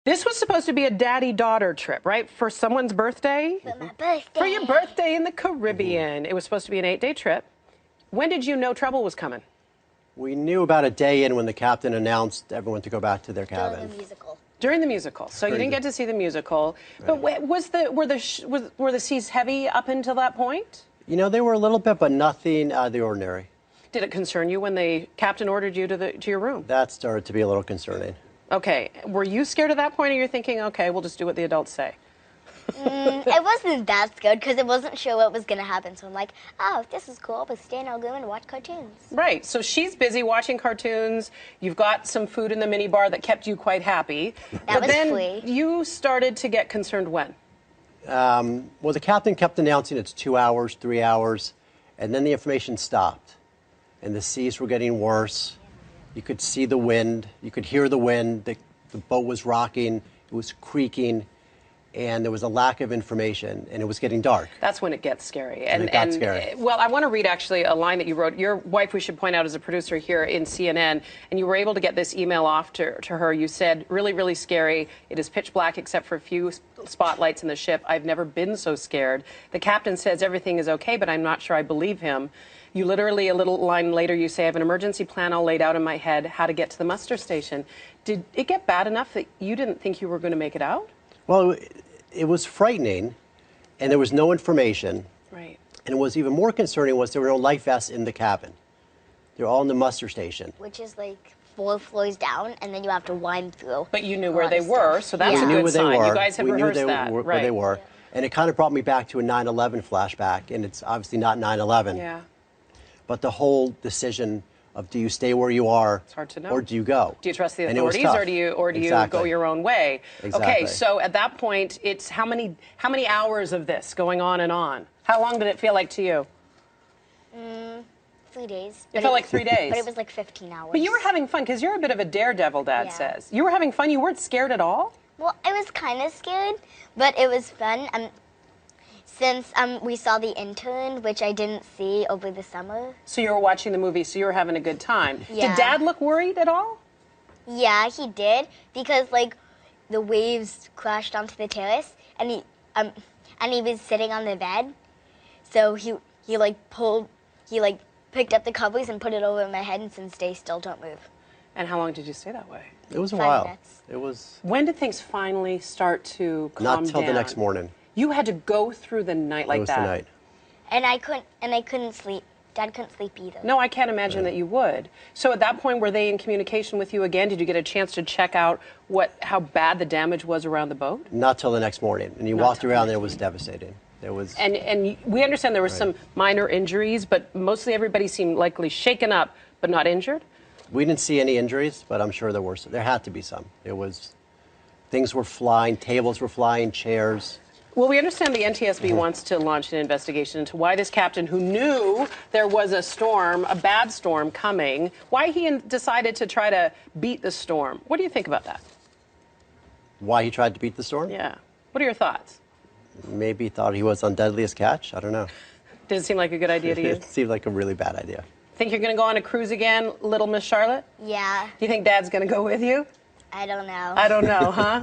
This was supposed to be a daddy-daughter trip, right? For someone's birthday? For my birthday. For your birthday in the Caribbean. It was supposed to be an 8-day trip. When did you know trouble was coming? We knew about a day in when the captain announced everyone to go back to their cabin. During the musical. During the musical. So you didn't get to see the musical. But were the seas heavy up until that point? You know, they were a little bit, but nothing out of the ordinary. Did it concern you when the captain ordered you to your room? That started to be a little concerning. Okay. Were you scared at that point, or you're thinking, okay, we'll just do what the adults say? I wasn't that scared because I wasn't sure what was going to happen. So I'm like, oh, this is cool. I'll stay in our room and watch cartoons. Right. So she's busy watching cartoons. You've got some food in the minibar that kept you quite happy. That was then free. You started to get concerned when? Well, the captain kept announcing it's 2 hours, 3 hours, and then the information stopped. And the seas were getting worse. You could see the wind. You could hear the wind. The boat was rocking. It was creaking. And there was a lack of information, and it was getting dark. That's when it gets scary. And it got scary. Well, I want to read actually a line that you wrote. Your wife, we should point out, is a producer here in CNN, and you were able to get this email off to her. You said, really, really scary. It is pitch black except for a few spotlights in the ship. I've never been so scared. The captain says everything is okay, but I'm not sure I believe him. You literally, a little line later, you say, I have an emergency plan all laid out in my head, how to get to the muster station. Did it get bad enough that you didn't think you were going to make it out? Well, it was frightening, and there was no information. Right. And what was even more concerning was there were no life vests in the cabin. They're all in the muster station. Which is like 4 floors down, and then you have to wind through. But you knew where they were, so that's a We knew good where they sign. were. You guys had rehearsed that. Where they were. And it kind of brought me back to a 9/11 flashback, and it's obviously not 9/11. Yeah. But the whole decision of do you stay where you are, it's hard to know. or do you go? Do you trust the And it was authorities, tough. or do you Exactly. go your own way? Exactly. Okay, so at that point, it's how many hours of this going on and on? How long did it feel like to you? 3 days. It felt like 3 days. But it was like 15 hours. But you were having fun because you're a bit of a daredevil, Dad Yeah. says. You were having fun. You weren't scared at all. Well, I was kind of scared, but it was fun. Since we saw The Intern, which I didn't see over the summer. So you were watching the movie, so you were having a good time. Yeah. Did Dad look worried at all? Yeah, he did, because like the waves crashed onto the terrace, and he was sitting on the bed, so he picked up the covers and put it over my head and said, "Stay still, don't move." And how long did you stay that way? It was a 5 while. minutes. It was When did things finally start to calm down? not till the next morning. You had to go through the night like It was that. the night. And I couldn't sleep. Dad couldn't sleep either. No, I can't imagine that you would. So at that point, were they in communication with you again? Did you get a chance to check out how bad the damage was around the boat? Not till the next morning. And you Not walked till the around next and it was devastating. There was And we understand there were some minor injuries, but mostly everybody seemed likely shaken up, but not injured. We didn't see any injuries, but I'm sure there had to be some. Things were flying, tables were flying, chairs. Well, we understand the NTSB wants to launch an investigation into why this captain, who knew there was a storm, a bad storm coming, why he decided to try to beat the storm. What do you think about that? Why he tried to beat the storm? Yeah. What are your thoughts? Maybe he thought he was on Deadliest Catch. I don't know. Does it seem like a good idea to you? It seemed like a really bad idea. Think you're going to go on a cruise again, little Miss Charlotte? Yeah, Do you think Dad's going to go with you? I don't know. I don't know, huh?